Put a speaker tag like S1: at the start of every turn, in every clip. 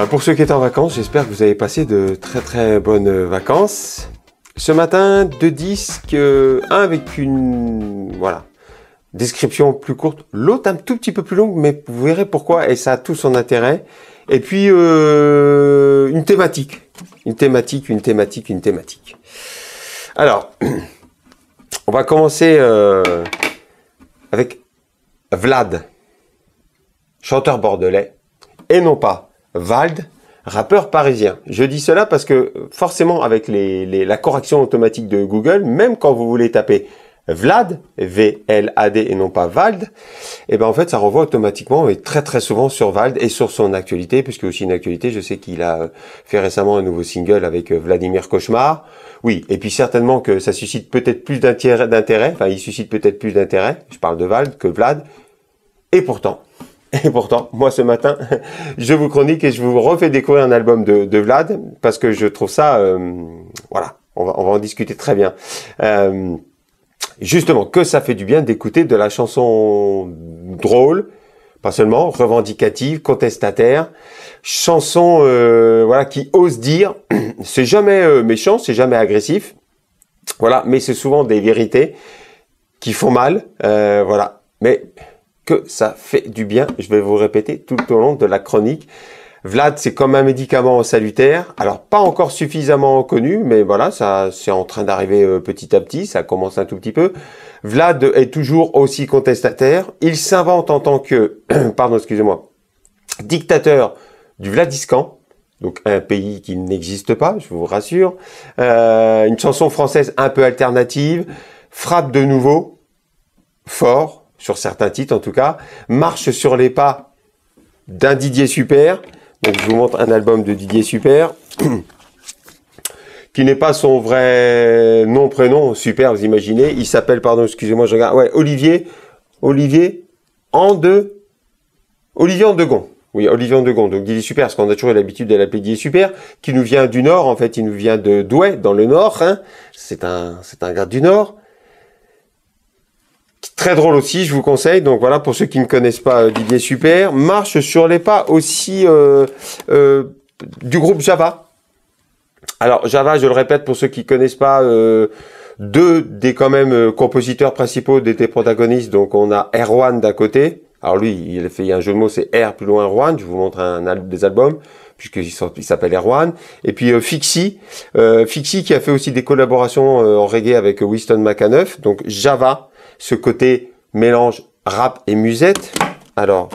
S1: Pour ceux qui étaient en vacances, j'espère que vous avez passé de très bonnes vacances. Ce matin, deux disques, un avec une description plus courte, l'autre un tout petit peu plus longue, mais vous verrez pourquoi, et ça a tout son intérêt. Et puis une thématique. Alors, on va commencer avec Vlad, chanteur bordelais, et non pas Vald, rappeur parisien. Je dis cela parce que forcément avec la correction automatique de Google, même quand vous voulez taper Vlad, V-L-A-D et non pas Vald, et ben en fait ça renvoie automatiquement et très souvent sur Vald et sur son actualité, puisque aussi une actualité, je sais qu'il a fait récemment un nouveau single avec Vladimir Cauchemar. Oui, et puis certainement que ça suscite peut-être plus d'intérêt, enfin il suscite peut-être plus d'intérêt, je parle de Vald que Vlad, et pourtant, moi ce matin, je vous chronique et je vous refais découvrir un album de Vlad, parce que je trouve ça, voilà, on va en discuter très bien. Justement, que ça fait du bien d'écouter de la chanson drôle, pas seulement, revendicative, contestataire, chanson voilà, qui ose dire, c'est jamais méchant, c'est jamais agressif, voilà, mais c'est souvent des vérités qui font mal, voilà, mais que ça fait du bien, je vais vous répéter tout au long de la chronique. Vlad, c'est comme un médicament salutaire, alors pas encore suffisamment connu, mais voilà, ça c'est en train d'arriver petit à petit, ça commence un tout petit peu. Vlad est toujours aussi contestataire, il s'invente en tant que, pardon, excusez-moi, dictateur du Vladiscan, donc un pays qui n'existe pas, je vous rassure, une chanson française un peu alternative, frappe de nouveau, fort, sur certains titres en tout cas, marche sur les pas d'un Didier Super. Donc je vous montre un album de Didier Super, qui n'est pas son vrai nom, prénom, Super, vous imaginez. Il s'appelle, pardon, excusez-moi, je regarde, ouais, Olivier Andegon. Oui, Olivier Andegon. Donc Didier Super, parce qu'on a toujours l'habitude de l'appeler Didier Super, qui nous vient du Nord, en fait, il nous vient de Douai, dans le Nord, hein. C'est un gars du Nord. Très drôle aussi, je vous conseille. Donc voilà, pour ceux qui ne connaissent pas Didier Super, marche sur les pas aussi du groupe Java. Alors Java, je le répète pour ceux qui ne connaissent pas, deux des quand même compositeurs principaux des protagonistes. Donc on a Erwan d'un côté. Alors lui, il y a un jeu de mots, c'est R plus loin Erwan. Je vous montre des albums, puisqu'il s'appelle Erwan. Et puis Fixie qui a fait aussi des collaborations en reggae avec Winston McAnuff. Donc Java. Ce côté mélange rap et musette. Alors,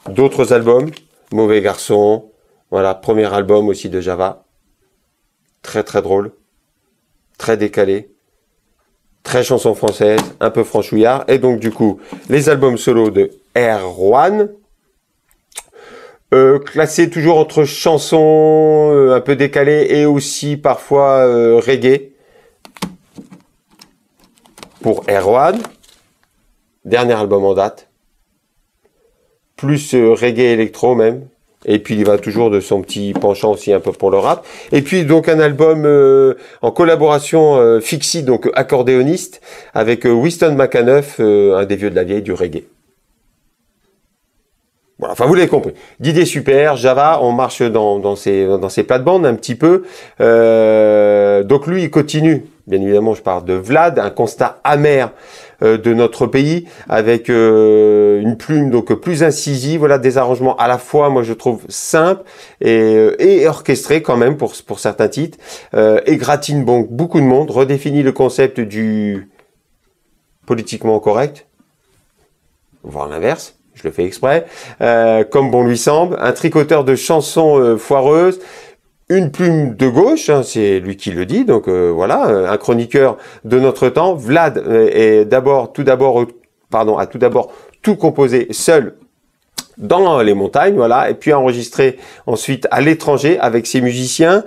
S1: d'autres albums, Mauvais Garçon, voilà, premier album aussi de Java. Très drôle, très décalé, très chanson française, un peu franchouillard. Et donc du coup, les albums solo de Erwan, classés toujours entre chansons un peu décalées et aussi parfois reggae. Pour Erwan. Dernier album en date, plus reggae électro même, et puis il va toujours de son petit penchant aussi un peu pour le rap, et puis donc un album en collaboration Fixie, donc accordéoniste, avec Winston McAnuff, un des vieux de la vieille du reggae. Voilà, enfin vous l'avez compris. Didier Super, Java, on marche dans ces plates-bandes un petit peu, donc lui il continue, bien évidemment je parle de Vlad, un constat amer de notre pays, avec une plume donc plus incisive, voilà, des arrangements à la fois, moi je trouve simples et orchestrés quand même pour certains titres, égratigne beaucoup de monde, redéfinit le concept du politiquement correct, voire l'inverse, je le fais exprès, comme bon lui semble, un tricoteur de chansons foireuses, une plume de gauche, hein, c'est lui qui le dit, donc voilà, un chroniqueur de notre temps. Vlad a tout d'abord tout composé seul dans les montagnes, voilà, et puis enregistré ensuite à l'étranger avec ses musiciens,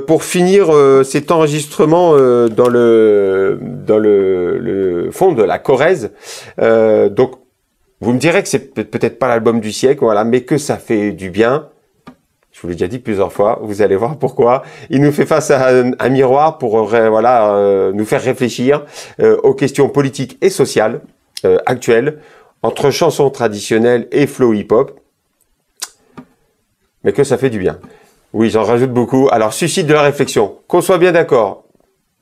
S1: pour finir cet enregistrement dans le fond de la Corrèze. Donc vous me direz que c'est peut-être pas l'album du siècle, voilà, mais que ça fait du bien. Je vous l'ai déjà dit plusieurs fois, vous allez voir pourquoi. Il nous fait face à un miroir pour nous faire réfléchir aux questions politiques et sociales actuelles, entre chansons traditionnelles et flow hip-hop. Mais que ça fait du bien. Oui, j'en rajoute beaucoup. Alors, suscite de la réflexion. Qu'on soit bien d'accord.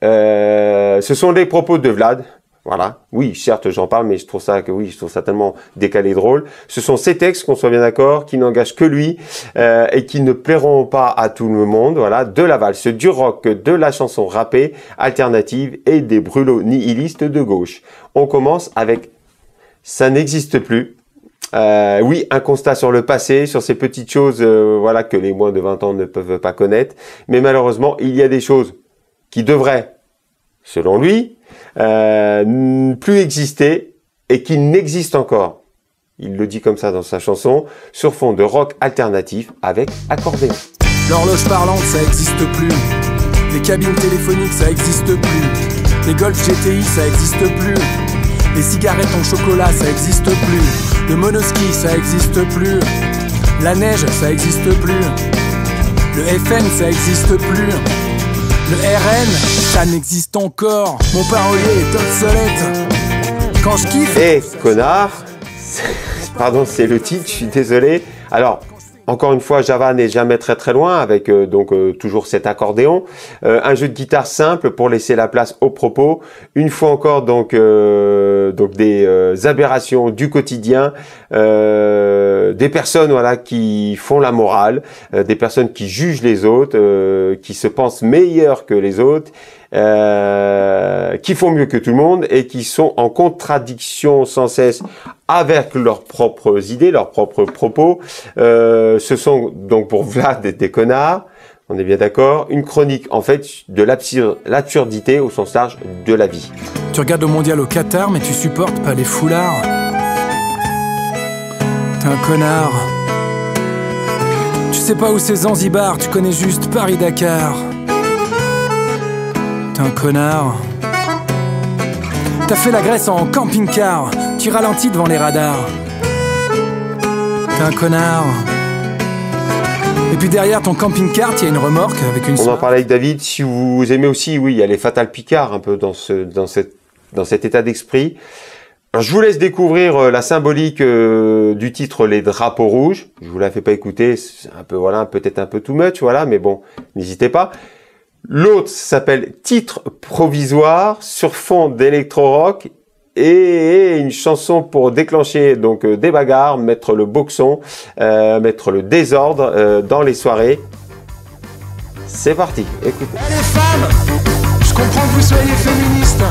S1: Ce sont les propos de Vlad. Voilà. Oui, certes, j'en parle, mais je trouve ça tellement décalé et drôle. Ce sont ces textes, qu'on soit bien d'accord, qui n'engagent que lui et qui ne plairont pas à tout le monde. Voilà. De la valse, du rock, de la chanson rappée, alternative et des brûlots nihilistes de gauche. On commence avec « Ça n'existe plus ». Oui, un constat sur le passé, sur ces petites choses voilà, que les moins de 20 ans ne peuvent pas connaître. Mais malheureusement, il y a des choses qui devraient, selon lui, plus exister et qui n'existent encore. Il le dit comme ça dans sa chanson, sur fond de rock alternatif avec accordéon.
S2: L'horloge parlante, ça existe plus. Les cabines téléphoniques, ça existe plus. Les Golf GTI, ça existe plus. Les cigarettes en chocolat, ça existe plus. Le monoski, ça existe plus. La neige, ça existe plus. Le FN, ça existe plus. Le RN, ça n'existe encore. Mon parolier est obsolète. Quand je kiffe...
S1: Eh, connard. Pardon, c'est le titre, je suis désolé. Alors, encore une fois, Java n'est jamais très loin avec toujours cet accordéon. Un jeu de guitare simple pour laisser la place aux propos. Une fois encore, donc des aberrations du quotidien, des personnes voilà qui font la morale, des personnes qui jugent les autres, qui se pensent meilleures que les autres. Qui font mieux que tout le monde et qui sont en contradiction sans cesse avec leurs propres idées, leurs propres propos. Ce sont donc pour Vlad des connards, on est bien d'accord, une chronique en fait de l'absurdité au sens large de la vie.
S2: Tu regardes le mondial au Qatar mais tu supportes pas les foulards. T'es un connard. Tu sais pas où c'est Zanzibar, tu connais juste Paris-Dakar. T'es un connard. T'as fait la Grèce en camping-car, tu ralentis devant les radars. T'es un connard. Et puis derrière ton camping-car, il y a une remorque avec une...
S1: On en parlait avec David, si vous aimez aussi, oui, il y a les Fatal Picard un peu dans cet état d'esprit. Alors, je vous laisse découvrir la symbolique du titre Les Drapeaux Rouges. Je vous la fais pas écouter, c'est un peu, voilà, peut-être un peu too much, voilà, mais bon, n'hésitez pas. L'autre s'appelle Titre provisoire sur fond d'électro-rock et une chanson pour déclencher donc des bagarres, mettre le boxon, mettre le désordre dans les soirées. C'est parti, écoutez.
S2: Les femmes, je comprends que vous soyez féministes.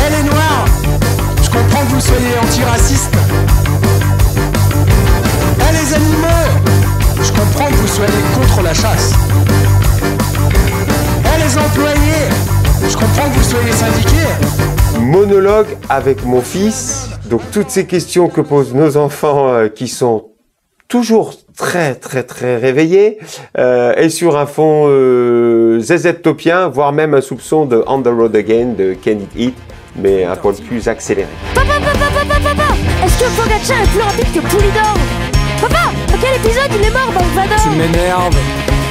S2: Elle est noire, je comprends que vous soyez antiracistes. Elle les animaux, je comprends que vous soyez contre la chasse. Et les employés, je comprends que vous soyez syndiqués.
S1: Monologue avec mon fils. Donc toutes ces questions que posent nos enfants qui sont toujours très réveillés et sur un fond zz-topien, voire même un soupçon de On the Road Again de Can It Hit, mais un poil plus accéléré.
S3: Papa, est-ce que Pogacar est plus rapide que Poulidor? Papa, à quel épisode il est mort dans le Vador?
S2: Tu m'énerves.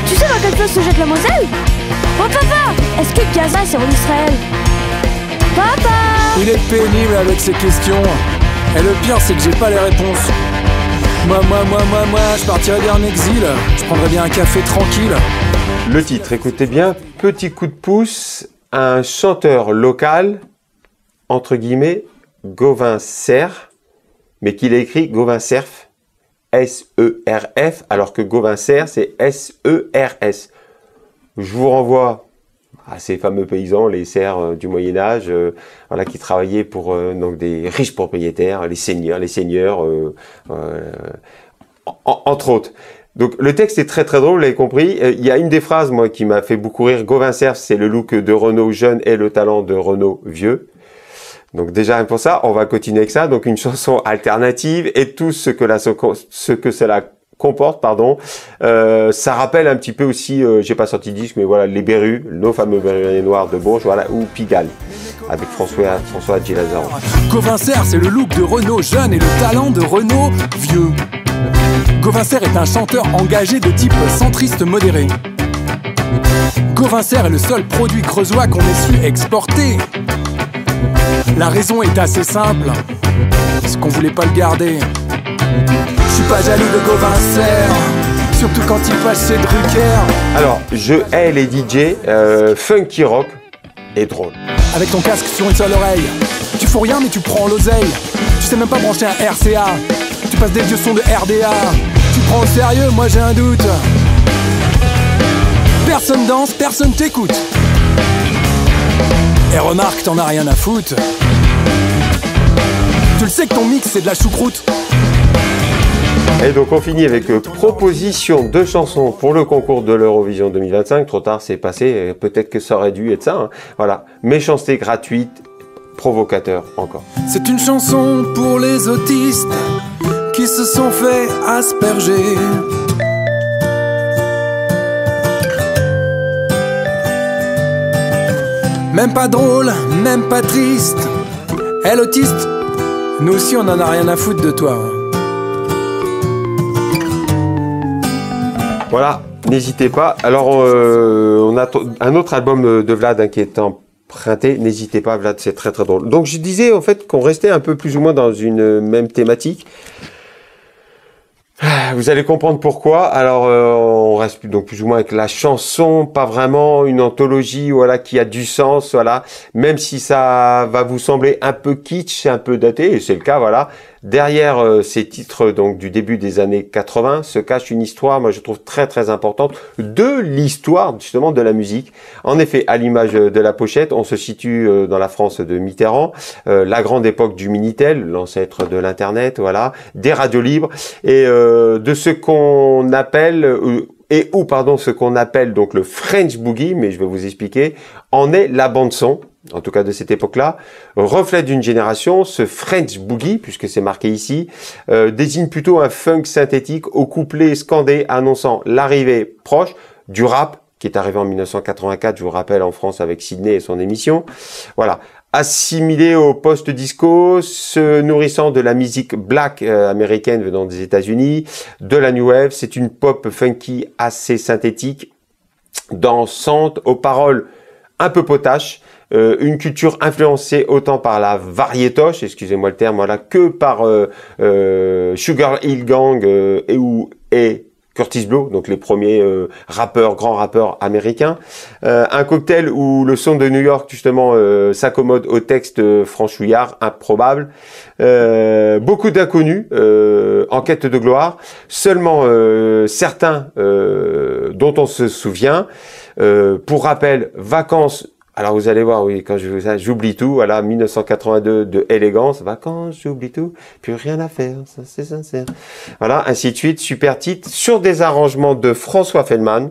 S3: Tu sais dans quelle place se jette la Moselle? Oh papa, est-ce que Gaza c'est en Israël? Papa!
S2: Il est pénible avec ces questions. Et le pire c'est que j'ai pas les réponses. Moi, je partirais bien en exil. Je prendrais bien un café tranquille.
S1: Le titre, écoutez bien, petit coup de pouce, un chanteur local, entre guillemets, Gauvin Cerf, mais qu'il a écrit Gauvin Cerf, S-E-R-F, alors que Gauvin Cerf, c'est S-E-R-S. Je vous renvoie à ces fameux paysans, les serfs du Moyen-Âge, voilà, qui travaillaient pour donc des riches propriétaires, les seigneurs, entre autres. Donc le texte est très drôle, vous l'avez compris. Il y a une des phrases, moi, qui m'a fait beaucoup rire. Gauvin Cerf, c'est le look de Renaud jeune et le talent de Renaud vieux. Donc déjà, pour ça, on va continuer avec ça. Donc une chanson alternative et tout ce que cela comporte, pardon. Ça rappelle un petit peu aussi, j'ai pas sorti de disque, mais voilà, les Berus, nos fameux Berus noirs de Bourges, voilà, ou Pigalle, avec François Gilazaro.
S2: Gauvin Cerf, c'est le look de Renaud jeune et le talent de Renaud vieux. Gauvin Cerf est un chanteur engagé de type centriste modéré. Gauvin Cerf est le seul produit creusois qu'on ait su exporter. La raison est assez simple, c'est qu'on voulait pas le garder. Je suis pas jaloux de Gauvin Cerf, surtout quand il passe chez Drucker.
S1: Alors, je hais les DJ, funky rock et drôle.
S2: Avec ton casque sur une seule oreille, tu fous rien mais tu prends l'oseille. Tu sais même pas brancher un RCA, tu passes des vieux sons de RDA. Tu prends au sérieux, moi j'ai un doute. Personne danse, personne t'écoute. Et remarque, t'en as rien à foutre. Tu le sais que ton mix c'est de la choucroute.
S1: Et donc on finit avec proposition de chansons pour le concours de l'Eurovision 2025. Trop tard, c'est passé. Peut-être que ça aurait dû être ça. Hein. Voilà. Méchanceté gratuite, provocateur encore.
S2: C'est une chanson pour les autistes qui se sont fait asperger. Même pas drôle, même pas triste. Elle autiste, nous aussi on en a rien à foutre de toi.
S1: Voilà, n'hésitez pas. Alors, on a un autre album de Vlad hein, qui est emprunté. N'hésitez pas, Vlad, c'est très très drôle. Donc, je disais en fait qu'on restait un peu plus ou moins dans une même thématique. Vous allez comprendre pourquoi. Alors, on reste donc plus ou moins avec la chanson, pas vraiment une anthologie, voilà, qui a du sens, voilà. Même si ça va vous sembler un peu kitsch, un peu daté, et c'est le cas, voilà. Derrière ces titres donc du début des années 80 se cache une histoire, moi je trouve très très importante, de l'histoire justement de la musique. En effet, à l'image de la pochette, on se situe dans la France de Mitterrand, la grande époque du Minitel, l'ancêtre de l'internet, voilà, des radios libres et de ce qu'on appelle ce qu'on appelle donc le French Boogie, mais je vais vous expliquer, en est la bande son. En tout cas de cette époque-là, reflet d'une génération, ce French Boogie, puisque c'est marqué ici, désigne plutôt un funk synthétique au couplet scandé annonçant l'arrivée proche du rap, qui est arrivé en 1984, je vous rappelle, en France avec Sydney et son émission. Voilà. Assimilé au post-disco, se nourrissant de la musique black américaine venant des États-Unis, de la new wave, c'est une pop funky assez synthétique, dansante, aux paroles un peu potaches, une culture influencée autant par la variétoche, excusez-moi le terme, voilà, que par Sugar Hill Gang et Curtis Blow, donc les premiers grands rappeurs américains. Un cocktail où le son de New York, justement, s'accommode au texte franchouillard, improbable. Beaucoup d'inconnus, en quête de gloire. Seulement certains dont on se souvient. Pour rappel, Vacances. Alors vous allez voir, oui, quand je fais ça, j'oublie tout. Voilà, 1982 de Élégance, Vacances, j'oublie tout, plus rien à faire, ça c'est sincère. Voilà, ainsi de suite, super titre, sur des arrangements de François Feldman.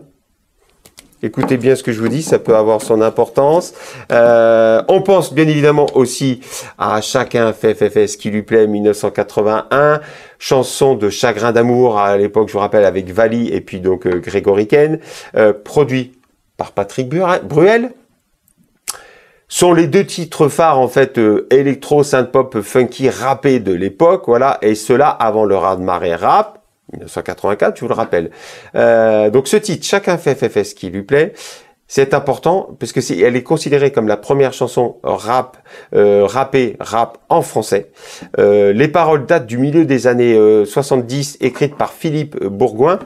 S1: Écoutez bien ce que je vous dis, ça peut avoir son importance. On pense bien évidemment aussi à Chacun fait ce qui lui plaît, 1981, chanson de Chagrin d'amour à l'époque, je vous rappelle, avec Vali et puis donc Grégory Ken, produit par Patrick Bruel. Sont les deux titres phares en fait électro, synth-pop, funky, rappé de l'époque, voilà, et cela avant le raz-de-marée rap, 1984, je vous le rappelle. Donc ce titre, Chacun fait ce qui lui plaît, c'est important parce que elle est considérée comme la première chanson rap en français. Les paroles datent du milieu des années 70, écrites par Philippe Bourgoin,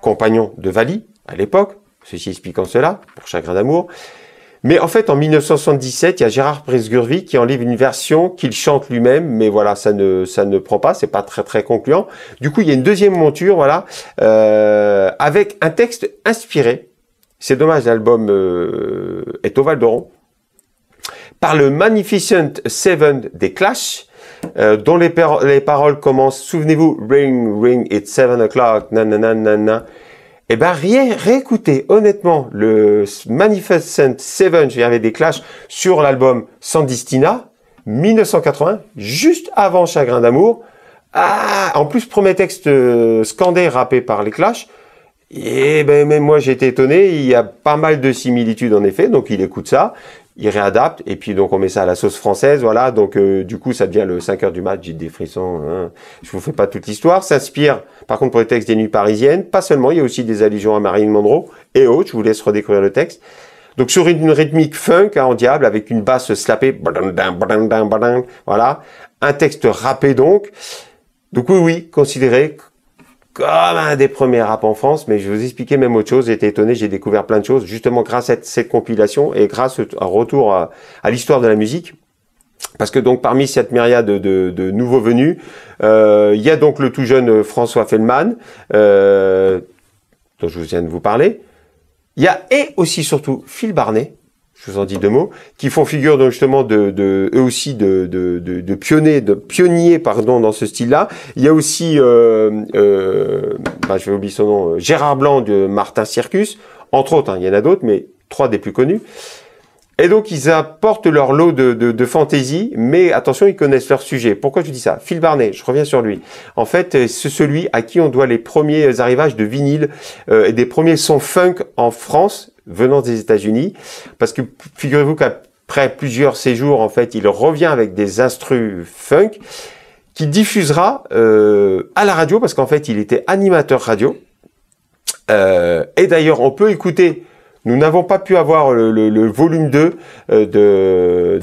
S1: compagnon de Vali à l'époque, ceci expliquant cela, pour Chagrin d'amour. Mais en fait, en 1977, il y a Gérard Presgurvy qui en livre une version qu'il chante lui-même, mais voilà, ça ne prend pas, c'est pas très très concluant. Du coup, il y a une deuxième monture, voilà, avec un texte inspiré. C'est dommage, l'album est au Val d'Oron, par le Magnificent Seven des Clash, dont les paroles commencent. Souvenez-vous, ring ring, it's 7 o'clock, nanana. Eh ben, réécoutez, honnêtement, le Magnificent Seven, je vais y arriver, des Clash, sur l'album Sandistina, 1980, juste avant Chagrin d'amour. Ah, en plus, premier texte scandé, rappé par les Clash. Et ben, même moi, j'ai été étonné, il y a pas mal de similitudes, en effet, donc il écoute ça, il réadapte, et puis donc on met ça à la sauce française, voilà, donc du coup, ça devient le 5h du match, j'ai des frissons, hein. Je vous fais pas toute l'histoire, s'inspire, par contre, pour les textes des Nuits parisiennes, pas seulement, il y a aussi des allusions à Marilyn Monroe, et autres, je vous laisse redécouvrir le texte. Donc sur une rythmique funk, hein, en diable, avec une basse slappée, voilà, un texte rappé donc oui, considéré comme un des premiers rap en France, mais je vais vous expliquer même autre chose. J'ai été étonné, j'ai découvert plein de choses, justement grâce à cette compilation et grâce à un retour à l'histoire de la musique. Parce que donc parmi cette myriade de nouveaux venus, il y a donc le tout jeune François Feldman, dont je viens de vous parler. Il y a et aussi surtout Phil Barnet, je vous en dis deux mots, qui font figure donc justement eux aussi de pionniers dans ce style-là. Il y a aussi, je vais oublier son nom, Gérard Blanc de Martin Circus, entre autres, hein, il y en a d'autres, mais 3 des plus connus. Et donc, ils apportent leur lot de fantaisie, mais attention, ils connaissent leur sujet. Pourquoi je dis ça? Phil Barnet, je reviens sur lui. En fait, c'est celui à qui on doit les premiers arrivages de vinyle et des premiers sons funk en France, venant des États-Unis. Parce que, figurez-vous qu'après plusieurs séjours, en fait, il revient avec des instrus funk qu'il diffusera à la radio, parce qu'en fait, il était animateur radio. Et d'ailleurs, on peut écouter... Nous n'avons pas pu avoir le volume 2 de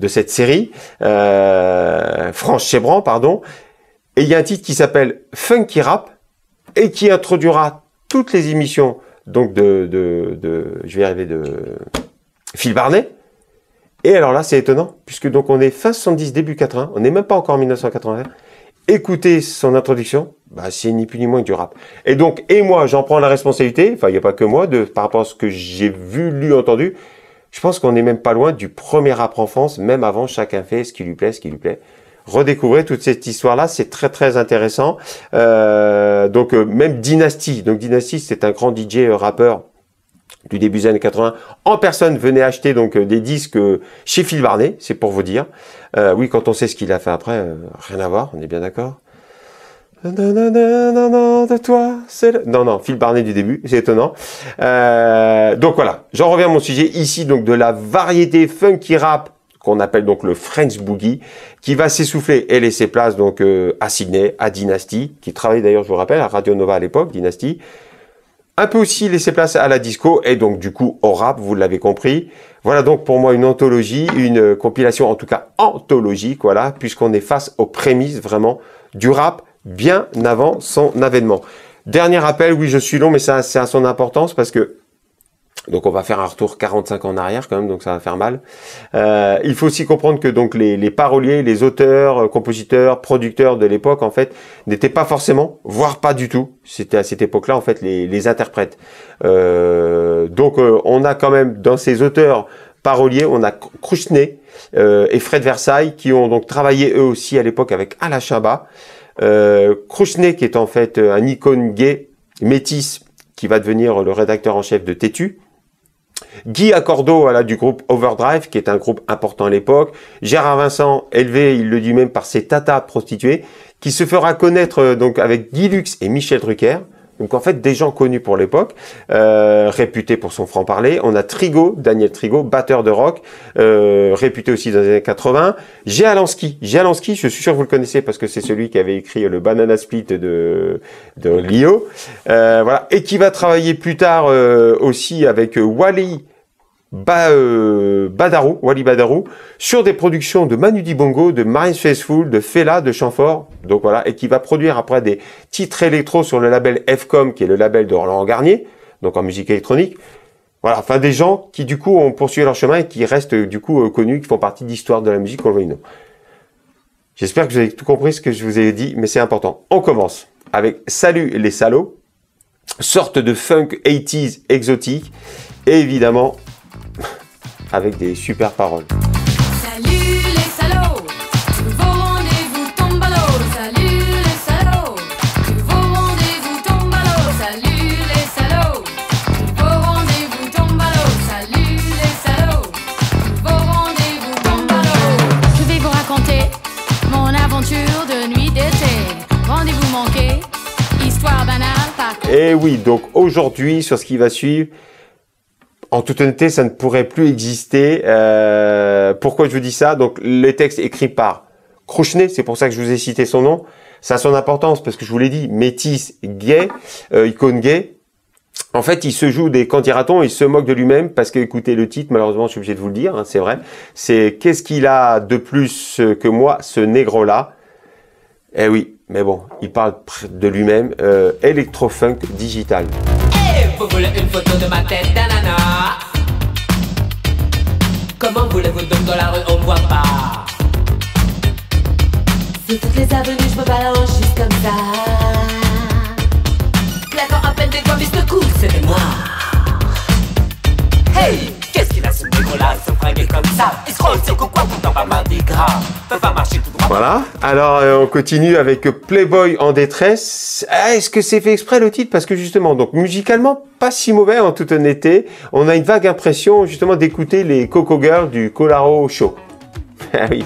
S1: cette série, Franche Chebran, pardon. Et il y a un titre qui s'appelle Funky Rap et qui introduira toutes les émissions donc je vais arriver de Phil Barnet. Et alors là, c'est étonnant, puisque donc on est fin 70, début 80, on n'est même pas encore en 1980. Écoutez son introduction, c'est ni plus ni moins que du rap. Et donc, moi, j'en prends la responsabilité, enfin, il n'y a pas que moi, par rapport à ce que j'ai vu, lu, entendu, je pense qu'on n'est même pas loin du premier rap en France, même avant, chacun fait ce qui lui plaît, Redécouvrez toute cette histoire-là, c'est très très intéressant. Même Dynasty, donc Dynasty, c'est un grand DJ rappeur du début des années 80, en personne venait acheter donc des disques chez Phil Barnet, c'est pour vous dire. Oui, quand on sait ce qu'il a fait après, rien à voir, on est bien d'accord. De toi, c'est non, Phil Barnet du début, c'est étonnant. Donc voilà, j'en reviens à mon sujet ici, donc de la variété funky rap qu'on appelle donc le French Boogie, qui va s'essouffler et laisser place donc à Sydney, à Dynasty, qui travaillait d'ailleurs, je vous rappelle, à Radio Nova à l'époque, Dynasty. Un peu aussi laisser place à la disco et donc du coup au rap, vous l'avez compris. Voilà donc pour moi une anthologie, une compilation en tout cas anthologique, voilà, puisqu'on est face aux prémices vraiment du rap bien avant son avènement. Dernier rappel, oui je suis long mais ça c'est à son importance parce que donc on va faire un retour 45 ans en arrière quand même, donc ça va faire mal. Il faut aussi comprendre que donc les paroliers, les auteurs, compositeurs, producteurs de l'époque en fait n'étaient pas forcément, voire pas du tout. C'était à cette époque-là en fait les interprètes. On a quand même dans ces auteurs paroliers, on a Krouchnet et Fred Versailles qui ont donc travaillé eux aussi à l'époque avec Alain Chabat. Krouchnet qui est en fait un icône gay métis qui va devenir le rédacteur en chef de Tétu. Guy Accordo, voilà, du groupe Overdrive, qui est un groupe important à l'époque. Gérard Vincent, élevé, il le dit même par ses tatas prostituées, qui se fera connaître donc avec Guy Lux et Michel Drucker. Donc en fait, des gens connus pour l'époque, réputés pour son franc-parler. On a Trigo, Daniel Trigo, batteur de rock, réputé aussi dans les années 80. Jealansky, je suis sûr que vous le connaissez parce que c'est celui qui avait écrit le Banana Split de Lio. Voilà, et qui va travailler plus tard aussi avec Wally Badarou, sur des productions de Manu Dibango, de Marine Faithfull, de Fela, de Chamfort, donc voilà, et qui va produire après des titres électro sur le label FCOM, qui est le label de Roland Garnier, donc en musique électronique. Voilà, enfin des gens qui du coup ont poursuivi leur chemin et qui restent du coup connus, qui font partie de l'histoire de la musique, on le voit. J'espère que vous avez tout compris ce que je vous ai dit, mais c'est important. On commence avec Salut les salauds, sorte de funk 80s exotique, et évidemment avec des super paroles.
S4: Salut les salauds, vos rendez-vous tombent à l'eau. Salut les salauds, vos rendez-vous tombent à l'eau. Salut les salauds, vos rendez-vous tombent à l'eau. Salut les salauds, vos rendez-vous tombent à l'eau. Je vais vous raconter mon aventure de nuit d'été. Rendez-vous manqué, histoire banale par...
S1: Et oui, donc aujourd'hui, sur ce qui va suivre, en toute honnêteté, ça ne pourrait plus exister. Pourquoi je vous dis ça? Donc, les textes écrits par Krouchnet, c'est pour ça que je vous ai cité son nom. Ça a son importance parce que je vous l'ai dit, métis, gay, icône gay. En fait, il se joue des quand dira-t-on, il se moque de lui-même parce que, écoutez le titre, malheureusement, je suis obligé de vous le dire, hein, c'est vrai. C'est qu'est-ce qu'il a de plus que moi, ce négro-là? Eh oui, mais bon, il parle de lui-même, Electro-Funk Digital.
S5: Hey, vous voulez une photo de ma tête d'ananas? Comment voulez-vous donc dans la rue on me voit pas? Sur toutes les avenues je me balance juste comme ça. Claquant à peine des doigts mais je te coule, c'était moi. Hey, qu'est-ce qu'il a ce niveau-là, se fringuer comme ça? Il scroll sur quoi pourtant pas mardi gras. Peut pas marcher tout droit.
S1: Voilà, alors on continue avec Playboy en détresse. Ah, est-ce que c'est fait exprès le titre? Parce que justement, donc musicalement, pas si mauvais en toute honnêteté. On a une vague impression justement d'écouter les Coco Girls du Colaro Show. Ah oui,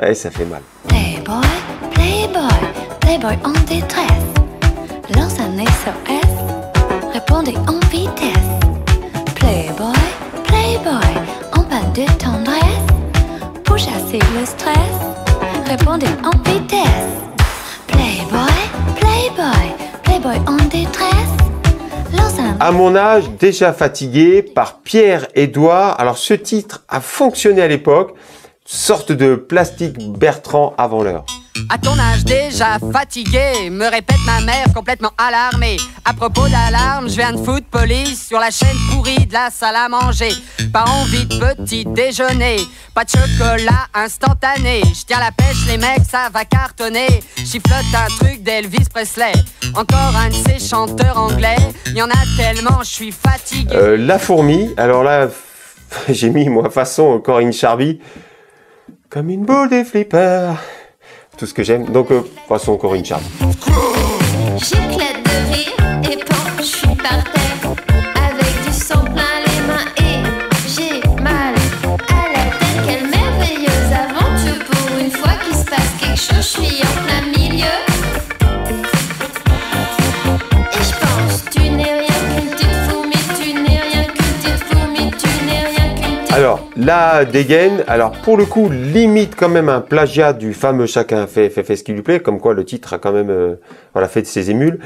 S1: ouais, ça fait mal.
S6: Playboy, Playboy, Playboy en détresse. Lance un SOS, répondez en vitesse. Playboy, Playboy, en panne de tendresse. Pour chasser le stress, répondez en vitesse. Playboy, Playboy, Playboy en détresse. Lance un...
S1: À mon âge, déjà fatigué, par Pierre-Édouard. Alors ce titre a fonctionné à l'époque, sorte de Plastique Bertrand avant l'heure.
S7: À ton âge déjà fatigué, me répète ma mère complètement alarmée. À propos d'alarme, je viens de foutre police sur la chaîne pourrie de la salle à manger. Pas envie de petit déjeuner, pas de chocolat instantané. Je tiens la pêche les mecs, ça va cartonner. Chiflote un truc d'Elvis Presley. Encore un de ces chanteurs anglais. Y en a tellement, je suis fatigué.
S1: La fourmi, alors là, j'ai mis moi façon Corinne Charby. Comme une boule de flipper. Tout ce que j'aime. Donc, façon Corinne Charby.
S6: J'éclate de rire et quand je suis par terre, avec du sang plein les mains et j'ai mal à la tête. Quelle merveilleuse aventure pour une fois qu'il se passe quelque chose, je suis en plein milieu. Et je pense, tu n'es rien qu'une petite fourmi, tu n'es rien qu'une petite fourmi, tu n'es rien qu'une petite...
S1: Alors, la dégaine, alors pour le coup, limite quand même un plagiat du fameux Chacun fait ce qui lui plaît, comme quoi le titre a quand même voilà, fait de ses émules.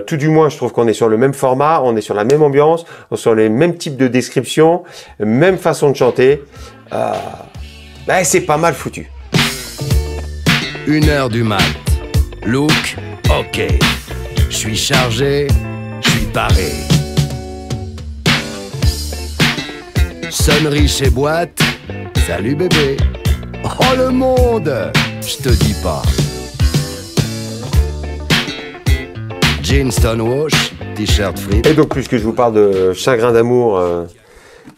S1: Tout du moins, je trouve qu'on est sur le même format, on est sur la même ambiance, on est sur les mêmes types de descriptions, même façon de chanter. Ben, c'est pas mal foutu.
S8: 1h du mat. Look, ok. Je suis chargé, je suis paré. Sonnerie chez boîte. Salut bébé. Oh le monde, je te dis pas. Jean Stonewash, t-shirt free.
S1: Et donc, puisque je vous parle de Chagrin d'amour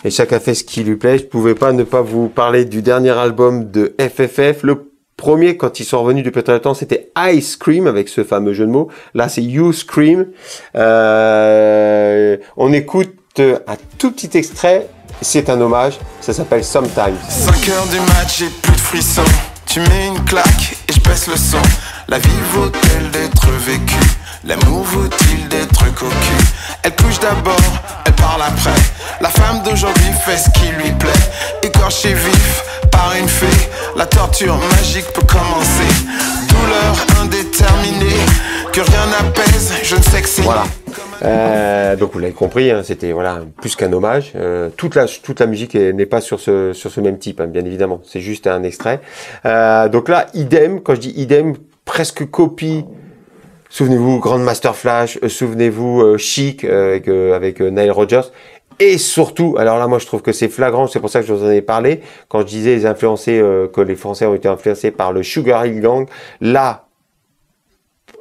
S1: et Chacun fait ce qui lui plaît, je pouvais pas ne pas vous parler du dernier album de FFF. Le premier, quand ils sont revenus depuis très longtemps, c'était Ice Cream, avec ce fameux jeu de mots. Là, c'est You Scream. On écoute un tout petit extrait. C'est un hommage. Ça s'appelle Sometimes.
S2: 5h du match, j'ai plus de frissons. Tu mets une claque et je baisse le son. La vie vaut-elle d'être vécue? L'amour vaut-il d'être cocu? Elle couche d'abord, elle parle après. La femme d'aujourd'hui fait ce qui lui plaît. Écorché vif par une fée, la torture magique peut commencer. Douleur indéterminée, que rien n'apaise, je ne sais que c'est...
S1: Voilà. Donc vous l'avez compris, hein, c'était voilà plus qu'un hommage. Toute la musique n'est pas sur ce même type, hein, bien évidemment. C'est juste un extrait. Donc là, idem. Quand je dis idem, presque copie. Souvenez-vous, Grandmaster Flash. Souvenez-vous, Chic avec Nile Rodgers. Et surtout, alors là, moi, je trouve que c'est flagrant. C'est pour ça que je vous en ai parlé quand je disais que les Français ont été influencés par le Sugar Hill Gang. Là,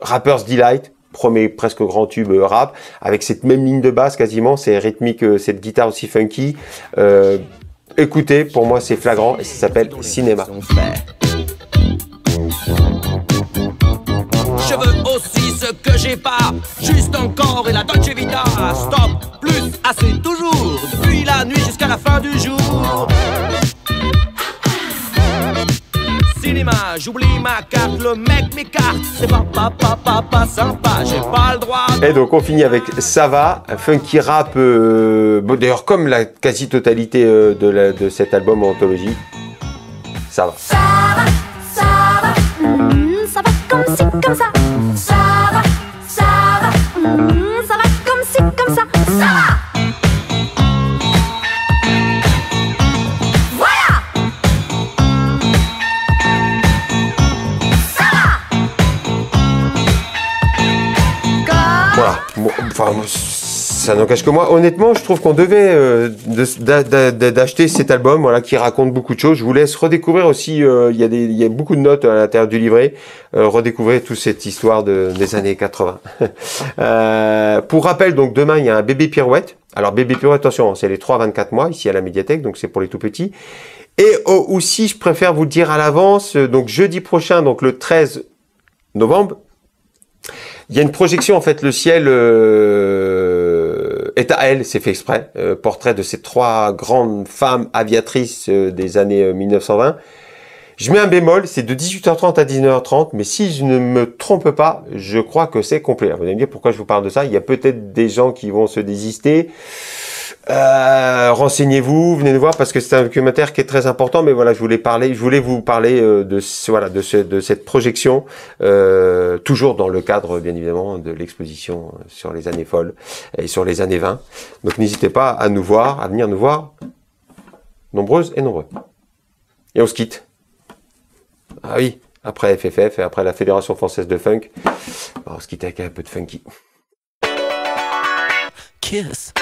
S1: Rapper's Delight. Premier presque grand tube rap, avec cette même ligne de basse quasiment, c'est rythmique, cette guitare aussi funky. Écoutez, pour moi c'est flagrant et ça s'appelle Cinéma.
S9: Je veux aussi ce que j'ai pas, juste encore et la Dolce Vita. Stop, plus, assez, toujours, depuis la nuit jusqu'à la fin du jour. Cinéma, j'oublie ma carte, le mec m'écarte, c'est pas sympa, j'ai pas le droit.
S1: Et donc on finit avec Ça va, un funky rap, bon, d'ailleurs comme la quasi-totalité de cet album anthologie. Ça va.
S3: Ça va, ça va comme ci, comme ça. Ça va, ça va comme ci, comme ça. Ça va.
S1: Enfin, ça n'engage que moi. Honnêtement, je trouve qu'on devait d'acheter cet album, voilà, qui raconte beaucoup de choses. Je vous laisse redécouvrir aussi. Il y a beaucoup de notes à l'intérieur du livret. Redécouvrir toute cette histoire des années 80. Pour rappel, donc demain, il y a un bébé pirouette. Alors bébé pirouette, attention, c'est les 3-24 mois ici à la médiathèque, donc c'est pour les tout petits. Et aussi, je préfère vous le dire à l'avance. Donc jeudi prochain, donc le 13 novembre. Il y a une projection, en fait, le ciel est à elle, c'est fait exprès. Portrait de ces 3 grandes femmes aviatrices des années 1920. Je mets un bémol, c'est de 18h30 à 19h30, mais si je ne me trompe pas, je crois que c'est complet. Vous allez me dire pourquoi je vous parle de ça. Il y a peut-être des gens qui vont se désister. Renseignez-vous, venez nous voir parce que c'est un documentaire qui est très important. Mais voilà, je voulais vous parler de cette projection, toujours dans le cadre, bien évidemment, de l'exposition sur les années folles et sur les années 20. Donc n'hésitez pas à nous voir, à venir nous voir, nombreuses et nombreux. Et on se quitte. Ah oui, après FFF et après la Fédération Française de Funk, on se quitte avec un peu de funky.
S9: Kiss.